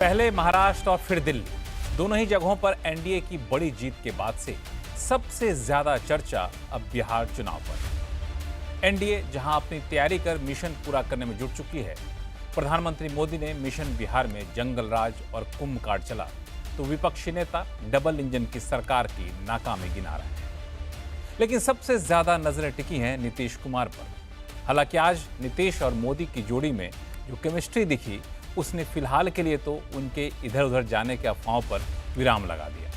पहले महाराष्ट्र और फिर दिल्ली, दोनों ही जगहों पर एनडीए की बड़ी जीत के बाद से सबसे ज्यादा चर्चा अब बिहार चुनाव पर। एनडीए जहां अपनी तैयारी कर मिशन पूरा करने में जुट चुकी है, प्रधानमंत्री मोदी ने मिशन बिहार में जंगल राज और कुंभ कांड चला, तो विपक्षी नेता डबल इंजन की सरकार की नाकामी गिना रहे हैं। लेकिन सबसे ज्यादा नजरें टिकी हैं नीतीश कुमार पर। हालांकि आज नीतीश और मोदी की जोड़ी में जो केमिस्ट्री दिखी, उसने फिलहाल के लिए तो उनके इधर उधर जाने के अफवाहों पर विराम लगा दिया।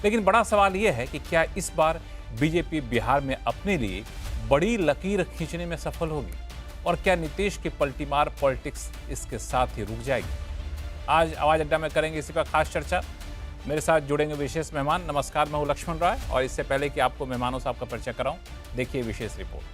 लेकिन बड़ा सवाल यह है कि क्या इस बार बीजेपी बिहार में अपने लिए बड़ी लकीर खींचने में सफल होगी, और क्या नीतीश की पलटीमार पॉलिटिक्स इसके साथ ही रुक जाएगी? आज आवाज अड्डा में करेंगे इसी पर खास चर्चा। मेरे साथ जुड़ेंगे विशेष मेहमान। नमस्कार, मैं हूं लक्ष्मण राय, और इससे पहले कि आपको मेहमानों से आपका परिचय कराऊं, देखिए विशेष रिपोर्ट।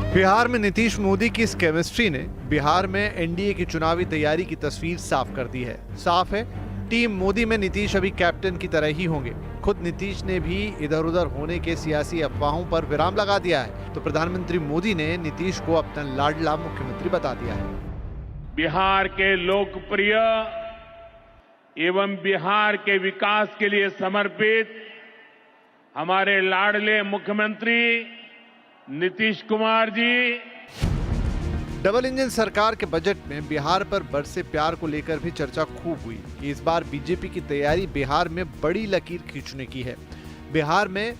बिहार में नीतीश मोदी की इस केमिस्ट्री ने बिहार में एनडीए की चुनावी तैयारी की तस्वीर साफ कर दी है। साफ है, टीम मोदी में नीतीश अभी कैप्टन की तरह ही होंगे। खुद नीतीश ने भी इधर उधर होने के सियासी अफवाहों पर विराम लगा दिया है, तो प्रधानमंत्री मोदी ने नीतीश को अपना लाडला मुख्यमंत्री बता दिया है। बिहार के लोकप्रिय एवं बिहार के विकास के लिए समर्पित हमारे लाडले मुख्यमंत्री नीतीश कुमार जी। डबल इंजन सरकार के बजट में बिहार पर बरसे प्यार को लेकर भी चर्चा खूब हुई कि इस बार बीजेपी की तैयारी बिहार में बड़ी लकीर खींचने की है। बिहार में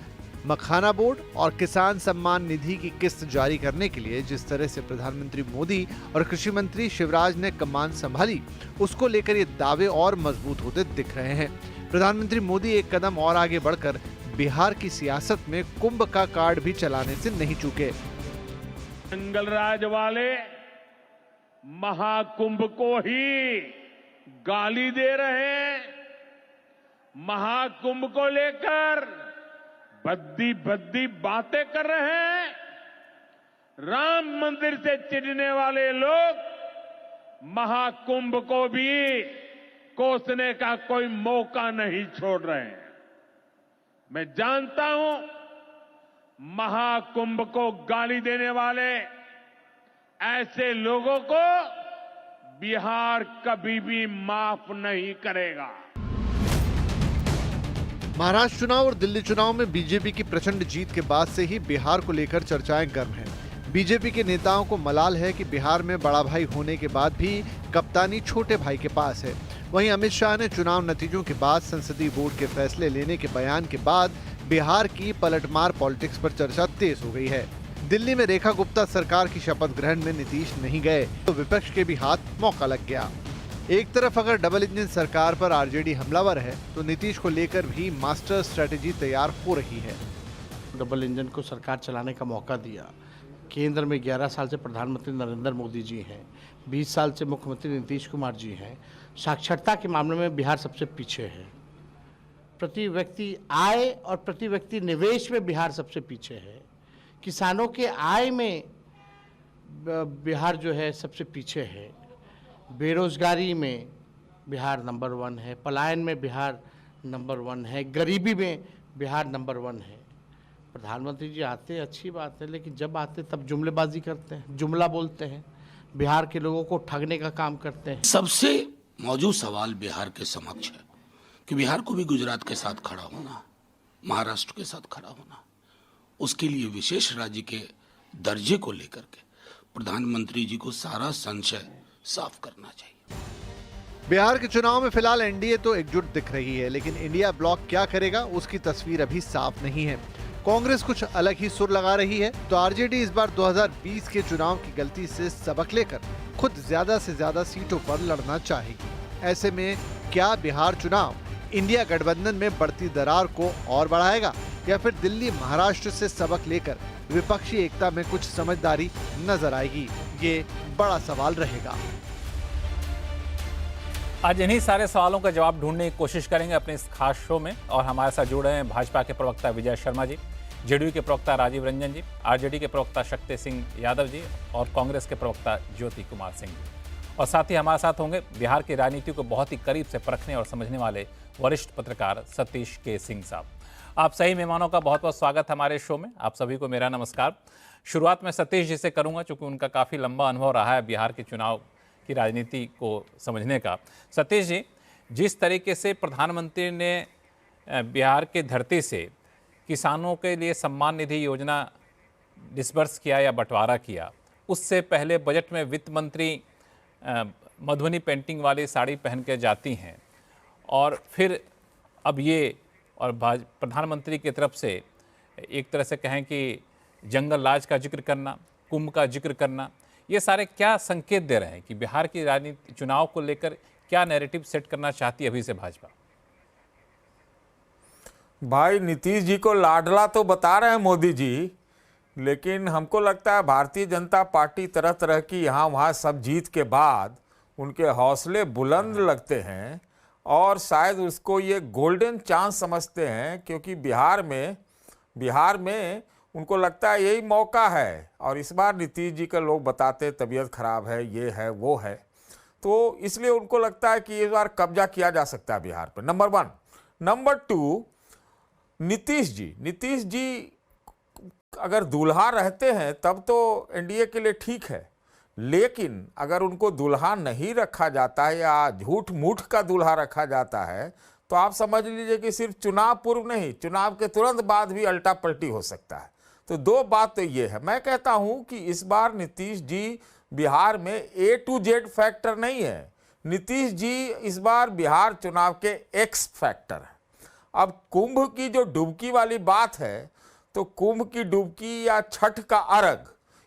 मखाना बोर्ड और किसान सम्मान निधि की किस्त जारी करने के लिए जिस तरह से प्रधानमंत्री मोदी और कृषि मंत्री शिवराज ने कमान संभाली, उसको लेकर ये दावे और मजबूत होते दिख रहे हैं। प्रधानमंत्री मोदी एक कदम और आगे बढ़कर बिहार की सियासत में कुंभ का कार्ड भी चलाने से नहीं चूके। जंगल राज वाले महाकुंभ को ही गाली दे रहे हैं। महाकुंभ को लेकर भद्दी भद्दी बातें कर रहे हैं। राम मंदिर से चिढ़ने वाले लोग महाकुंभ को भी कोसने का कोई मौका नहीं छोड़ रहे हैं। मैं जानता हूं, महाकुंभ को गाली देने वाले ऐसे लोगों को बिहार कभी भी माफ नहीं करेगा। महाराष्ट्र चुनाव और दिल्ली चुनाव में बीजेपी की प्रचंड जीत के बाद से ही बिहार को लेकर चर्चाएं गर्म हैं। बीजेपी के नेताओं को मलाल है कि बिहार में बड़ा भाई होने के बाद भी कप्तानी छोटे भाई के पास है। वहीं अमित शाह ने चुनाव नतीजों के बाद संसदीय बोर्ड के फैसले लेने के बयान के बाद बिहार की पलटमार पॉलिटिक्स पर चर्चा तेज हो गई है। दिल्ली में रेखा गुप्ता सरकार की शपथ ग्रहण में नीतीश नहीं गए, तो विपक्ष के भी हाथ मौका लग गया। एक तरफ अगर डबल इंजन सरकार पर आरजेडी हमलावर है, तो नीतीश को लेकर भी मास्टर स्ट्रेटेजी तैयार हो रही है। डबल इंजन को सरकार चलाने का मौका दिया। केंद्र में 11 साल से प्रधानमंत्री नरेंद्र मोदी जी हैं, 20 साल से मुख्यमंत्री नीतीश कुमार जी हैं। साक्षरता के मामले में बिहार सबसे पीछे है। प्रति व्यक्ति आय और प्रति व्यक्ति निवेश में बिहार सबसे पीछे है। किसानों के आय में बिहार जो है सबसे पीछे है। बेरोजगारी में बिहार नंबर 1 है। पलायन में बिहार नंबर 1 है। गरीबी में बिहार नंबर 1 है। प्रधानमंत्री जी आते अच्छी बात है, लेकिन जब आते तब जुमलेबाजी करते हैं, जुमला बोलते हैं, बिहार के लोगों को ठगने का काम करते हैं। सबसे मौजूद सवाल बिहार के समक्ष है कि बिहार को भी गुजरात के साथ खड़ा होना, महाराष्ट्र के साथ खड़ा होना, उसके लिए विशेष राज्य के दर्जे को लेकर के प्रधानमंत्री जी को सारा संशय साफ करना चाहिए। बिहार के चुनाव में फिलहाल एनडीए तो एकजुट दिख रही है, लेकिन इंडिया ब्लॉक क्या करेगा उसकी तस्वीर अभी साफ नहीं है। कांग्रेस कुछ अलग ही सुर लगा रही है, तो आरजेडी इस बार 2020 के चुनाव की गलती से सबक लेकर खुद ज्यादा से ज्यादा सीटों पर लड़ना चाहेगी। ऐसे में क्या बिहार चुनाव इंडिया गठबंधन में बढ़ती दरार को और बढ़ाएगा, या फिर दिल्ली महाराष्ट्र से सबक लेकर विपक्षी एकता में कुछ समझदारी नजर आएगी? ये बड़ा सवाल रहेगा। आज इन्हीं सारे सवालों का जवाब ढूंढने की कोशिश करेंगे अपने इस खास शो में, और हमारे साथ जुड़ रहे हैं भाजपा के प्रवक्ता विजय शर्मा जी, जेडीयू के प्रवक्ता राजीव रंजन जी, आरजेडी के प्रवक्ता शक्ति सिंह यादव जी, और कांग्रेस के प्रवक्ता ज्योति कुमार सिंह जी। और साथ ही हमारे साथ होंगे बिहार की राजनीति को बहुत ही करीब से परखने और समझने वाले वरिष्ठ पत्रकार सतीश के सिंह साहब। आप सही मेहमानों का बहुत बहुत स्वागत हमारे शो में। आप सभी को मेरा नमस्कार। शुरुआत में सतीश जी से करूंगा, चूंकि उनका काफ़ी लंबा अनुभव रहा है बिहार के चुनाव की राजनीति को समझने का। सतीश जी, जिस तरीके से प्रधानमंत्री ने बिहार की धरती से किसानों के लिए सम्मान निधि योजना डिसबर्स किया या बंटवारा किया, उससे पहले बजट में वित्त मंत्री मधुबनी पेंटिंग वाली साड़ी पहन के जाती हैं, और फिर अब ये और प्रधानमंत्री की तरफ से एक तरह से कहें कि जंगल राज का जिक्र करना, कुंभ का जिक्र करना, ये सारे क्या संकेत दे रहे हैं कि बिहार की राजनीति चुनाव को लेकर क्या नैरेटिव सेट करना चाहती है अभी से भाजपा? भाई, नीतीश जी को लाडला तो बता रहे हैं मोदी जी, लेकिन हमको लगता है भारतीय जनता पार्टी तरह तरह की यहाँ वहाँ सब जीत के बाद उनके हौसले बुलंद लगते हैं और शायद उसको ये गोल्डन चांस समझते हैं, क्योंकि बिहार में उनको लगता है यही मौका है। और इस बार नीतीश जी का लोग बताते तबीयत खराब है, ये है वो है, तो इसलिए उनको लगता है कि इस बार कब्जा किया जा सकता है बिहार पर। नंबर 1। नंबर 2, नीतीश जी अगर दूल्हा रहते हैं तब तो एनडीए के लिए ठीक है, लेकिन अगर उनको दूल्हा नहीं रखा जाता है या झूठ मूठ का दूल्हा रखा जाता है तो आप समझ लीजिए कि सिर्फ चुनाव पूर्व नहीं, चुनाव के तुरंत बाद भी अल्टा पलटी हो सकता है। तो 2 बात तो ये है। मैं कहता हूं कि इस बार नीतीश जी बिहार में A to Z फैक्टर नहीं है, नीतीश जी इस बार बिहार चुनाव के एक्स फैक्टर है। अब कुंभ की जो डुबकी वाली बात है, तो कुंभ की डुबकी या छठ का अर्घ,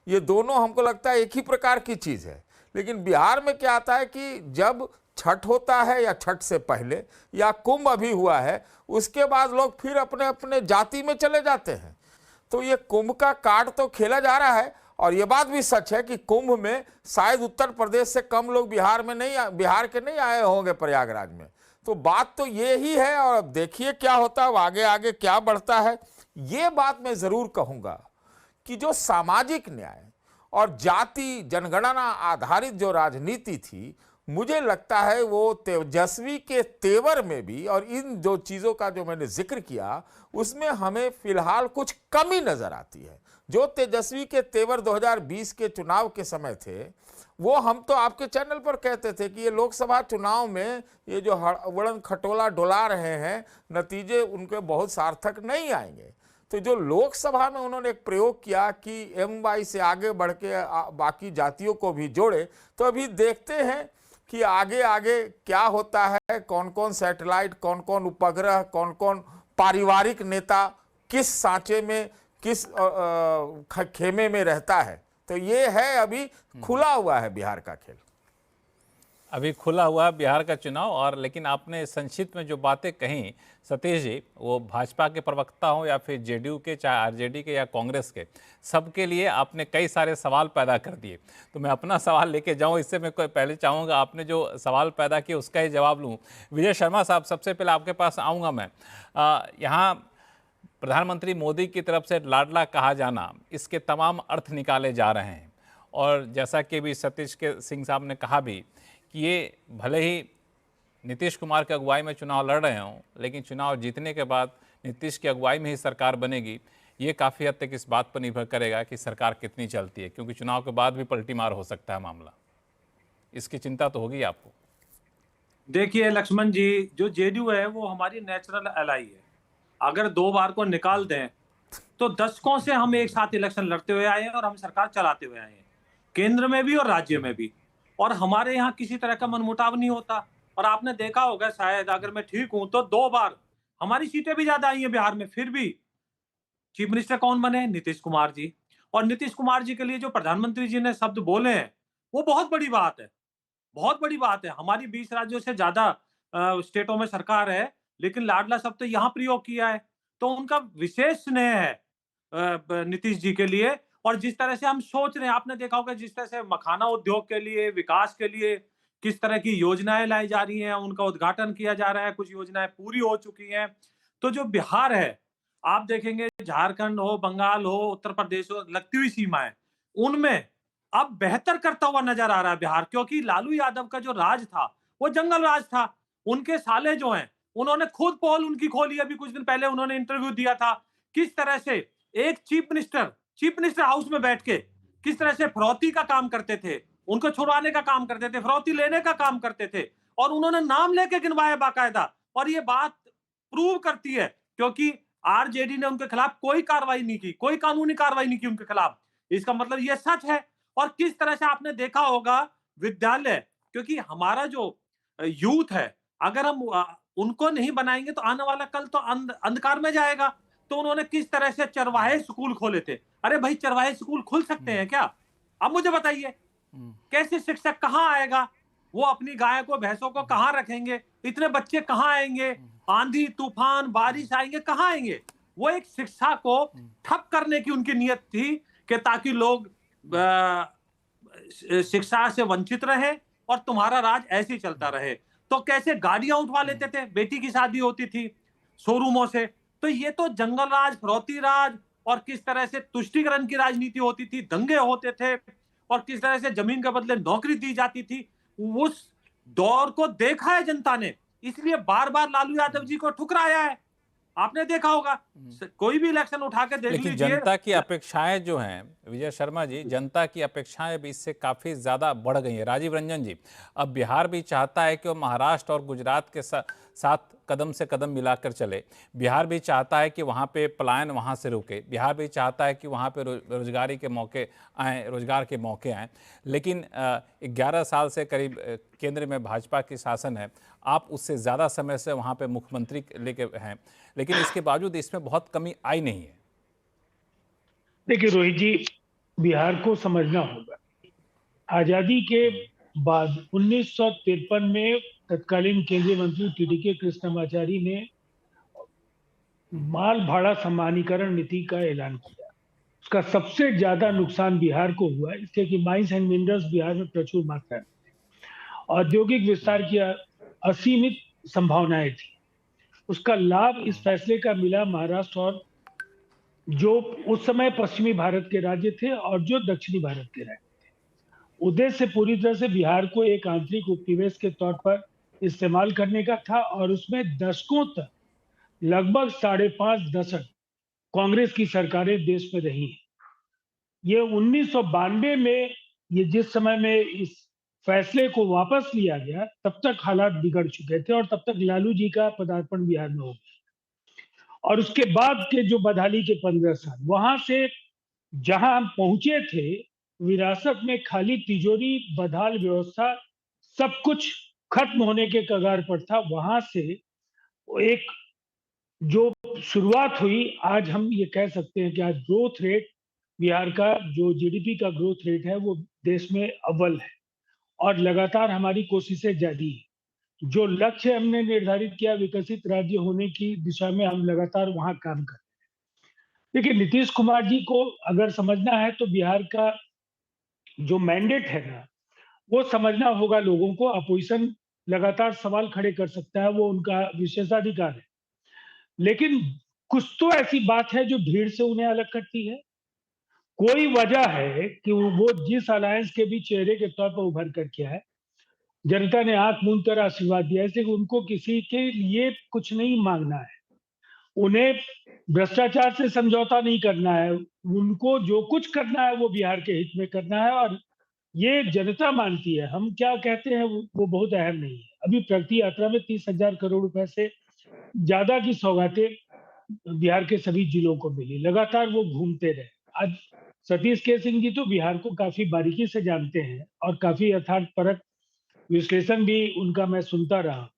ये दोनों हमको लगता है एक ही प्रकार की चीज़ है। लेकिन बिहार में क्या आता है कि जब छठ होता है या छठ से पहले या कुंभ अभी हुआ है, उसके बाद लोग फिर अपने अपने जाति में चले जाते हैं। तो ये कुंभ का कार्ड तो खेला जा रहा है, और ये बात भी सच है कि कुंभ में शायद उत्तर प्रदेश से कम लोग बिहार के नहीं आए होंगे प्रयागराज में। तो बात तो ये ही है, और अब देखिए क्या होता है, आगे आगे क्या बढ़ता है। ये बात मैं ज़रूर कहूँगा कि जो सामाजिक न्याय और जाति जनगणना आधारित जो राजनीति थी, मुझे लगता है वो तेजस्वी के तेवर में भी, और इन दो चीज़ों का जो मैंने जिक्र किया उसमें हमें फिलहाल कुछ कमी नज़र आती है। जो तेजस्वी के तेवर 2020 के चुनाव के समय थे, वो हम तो आपके चैनल पर कहते थे कि ये लोकसभा चुनाव में ये जो हड़बड़न खटोला डोला रहे हैं, नतीजे उनके बहुत सार्थक नहीं आएंगे। तो जो लोकसभा में उन्होंने एक प्रयोग किया कि MY से आगे बढ़ के बाकी जातियों को भी जोड़े, तो अभी देखते हैं कि आगे आगे क्या होता है, कौन कौन सैटेलाइट, कौन कौन उपग्रह, कौन कौन पारिवारिक नेता किस सांचे में, किस खेमे में रहता है। तो ये है, अभी खुला हुआ है बिहार का खेल, अभी खुला हुआ है बिहार का चुनाव। और लेकिन आपने संक्षिप्त में जो बातें कहीं सतीश जी, वो भाजपा के प्रवक्ता हो या फिर जेडीयू के, चाहे आरजेडी के या कांग्रेस के, सबके लिए आपने कई सारे सवाल पैदा कर दिए। तो मैं अपना सवाल लेके जाऊं, इससे मैं पहले चाहूँगा आपने जो सवाल पैदा किए उसका ही जवाब लूँ। विजय शर्मा साहब, सबसे पहले आपके पास आऊँगा मैं। यहाँ प्रधानमंत्री मोदी की तरफ से लाडला कहा जाना, इसके तमाम अर्थ निकाले जा रहे हैं, और जैसा कि भी सतीश के सिंह साहब ने कहा भी कि ये भले ही नीतीश कुमार की अगुवाई में चुनाव लड़ रहे हों, लेकिन चुनाव जीतने के बाद नीतीश की अगुवाई में ही सरकार बनेगी। ये काफ़ी हद तक इस बात पर निर्भर करेगा कि सरकार कितनी चलती है, क्योंकि चुनाव के बाद भी पलटी मार हो सकता है मामला। इसकी चिंता तो होगी आपको। देखिए लक्ष्मण जी, जो जेडीयू है वो हमारी नेचुरल एलाई है। अगर 2 बार को निकाल दें तो दशकों से हम एक साथ इलेक्शन लड़ते हुए आए हैं और हम सरकार चलाते हुए आए हैं, केंद्र में भी और राज्य में भी, और हमारे यहाँ किसी तरह का मनमुटाव नहीं होता। और आपने देखा होगा, शायद अगर मैं ठीक हूं तो 2 बार हमारी सीटें भी ज्यादा आई हैं बिहार में, फिर भी चीफ मिनिस्टर कौन बने? नीतीश कुमार जी। और नीतीश कुमार जी के लिए जो प्रधानमंत्री जी ने शब्द बोले हैं, वो बहुत बड़ी बात है, बहुत बड़ी बात है। हमारी 20 राज्यों से ज्यादा स्टेटों में सरकार है, लेकिन लाडला शब्द तो यहाँ प्रयोग किया है। तो उनका विशेष स्नेह है नीतीश जी के लिए। और जिस तरह से हम सोच रहे हैं, आपने देखा होगा जिस तरह से मखाना उद्योग के लिए, विकास के लिए किस तरह की योजनाएं लाई जा रही हैं, उनका उद्घाटन किया जा रहा है, कुछ योजनाएं पूरी हो चुकी हैं। तो जो बिहार है, आप देखेंगे झारखंड हो, बंगाल हो, उत्तर प्रदेश हो, लगती हुई सीमाएं, उनमें अब बेहतर करता हुआ नजर आ रहा है बिहार। क्योंकि लालू यादव का जो राज था वो जंगल राज था। उनके साले जो हैं, उन्होंने खुद पोल उनकी खोली। अभी कुछ दिन पहले उन्होंने इंटरव्यू दिया था, किस तरह से एक chief minister chief minister house में बैठ के किस तरह से फिरौती का काम करते थे, उनको छुड़वाने का काम करते थे, फिरौती लेने का काम करते थे, और उन्होंने नाम लेके गिनवाया बाकायदा। और ये बात प्रूव करती है, क्योंकि आरजेडी ने उनके खिलाफ कोई कार्रवाई नहीं की, कोई कानूनी कार्रवाई नहीं की उनके खिलाफ। इसका मतलब ये सच है। और किस तरह से आपने देखा होगा विद्यालय, क्योंकि हमारा जो यूथ है, अगर हम उनको नहीं बनाएंगे तो आने वाला कल तो अंधकार में जाएगा। तो उन्होंने किस तरह से चरवाहे स्कूल खोले थे। अरे भाई, चरवाहे स्कूल खुल सकते हैं क्या? अब मुझे बताइए, कैसे शिक्षक कहाँ आएगा? वो अपनी गाय को, भैंसों को कहाँ रखेंगे? इतने बच्चे कहाँ आएंगे? आंधी तूफान बारिश आएंगे, कहाँ आएंगे? वो एक शिक्षा को ठप करने की उनकी नियत थी कि ताकि लोग शिक्षा से वंचित रहे और तुम्हारा राज ऐसे ही चलता रहे। तो कैसे गाड़ियां उठवा लेते थे, बेटी की शादी होती थी शोरूमों से। तो ये तो जंगल राज, फिरौती राज, और किस तरह से तुष्टीकरण की राजनीति होती थी, दंगे होते थे, और किस तरह से जमीन के बदले नौकरी दी जाती थी। उस दौर को देखा है जनता ने, इसलिए बार बार लालू यादव जी को ठुकराया है। आपने देखा होगा, कोई भी इलेक्शन उठा के देख लेकिन लीजिए। जनता की अपेक्षाएं जो हैं विजय शर्मा जी, जनता की अपेक्षाएं भी इससे काफी ज्यादा बढ़ गई हैं। राजीव रंजन जी, अब बिहार भी चाहता है कि वो महाराष्ट्र और गुजरात के साथ कदम से कदम मिलाकर चले। बिहार भी चाहता है कि वहाँ पे पलायन वहाँ से रुके। बिहार भी चाहता है कि वहाँ पे रोजगारी के मौके आएँ, रोजगार के मौके आएँ। लेकिन 11 साल से करीब केंद्र में भाजपा की शासन है, आप उससे ज़्यादा समय से वहाँ पे मुख्यमंत्री लेके हैं, लेकिन इसके बावजूद इसमें बहुत कमी आई नहीं है। देखिए रोहित जी, बिहार को समझना होगा, आजादी के बाद 1953 में तत्कालीन केंद्रीय मंत्री टीडी कृष्णमाचारी ने माल भाड़ा समानीकरण नीति का ऐलान किया। उसका सबसे ज्यादा नुकसान बिहार को हुआ, इसलिए कि माइंस एंड मिनरल्स बिहार में प्रचुर मात्रा में थे। औद्योगिक विस्तार की असीमित संभावनाएं थी। उसका लाभ इस फैसले का मिला महाराष्ट्र और जो उस समय पश्चिमी भारत के राज्य थे और जो दक्षिणी भारत के राज्य थे। उद्देश्य पूरी तरह से बिहार को एक आंतरिक उपनिवेश के तौर पर इस्तेमाल करने का था, और उसमें दशकों तक लगभग 5.5 दशक कांग्रेस की सरकारें देश में रही हैं। ये 1992 में, ये जिस समय में इस फैसले को वापस लिया गया, तब तक हालात बिगड़ चुके थे और तब तक लालू जी का पदार्पण बिहार में हो गया। और उसके बाद के जो बदहाली के 15 साल, वहां से जहां हम पहुंचे थे, विरासत में खाली तिजोरी, बदहाल व्यवस्था, सब कुछ खत्म होने के कगार पर था। वहां से एक जो शुरुआत हुई, आज हम ये कह सकते हैं कि आज ग्रोथ रेट बिहार का, जो जीडीपी का ग्रोथ रेट है, वो देश में अव्वल है, और लगातार हमारी कोशिशें जारी है। जो लक्ष्य हमने निर्धारित किया विकसित राज्य होने की दिशा में, हम लगातार वहां काम कर रहे हैं। देखिए, नीतीश कुमार जी को अगर समझना है तो बिहार का जो मैंडेट है ना, वो समझना होगा लोगों को। अपोजिशन लगातार सवाल खड़े कर सकता है, वो उनका विशेषाधिकार है, लेकिन कुछ तो ऐसी बात है जो भीड़ से उन्हें अलग करती है। कोई वजह है कि वो जिस अलायंस के भी चेहरे के तौर पर उभर करके आए, जनता ने आंख मूंद कर आशीर्वाद दिया, इसलिए उनको किसी के लिए कुछ नहीं मांगना है, उन्हें भ्रष्टाचार से समझौता नहीं करना है, उनको जो कुछ करना है वो बिहार के हित में करना है, और ये जनता मानती है। हम क्या कहते हैं वो बहुत अहम नहीं है। अभी प्रगति यात्रा में 30,000 करोड़ रुपए से ज्यादा की सौगातें बिहार के सभी जिलों को मिली, लगातार वो घूमते रहे। आज सतीश के सिंह जी तो बिहार को काफी बारीकी से जानते हैं, और काफी यथार्थपरक विश्लेषण भी उनका मैं सुनता रहा।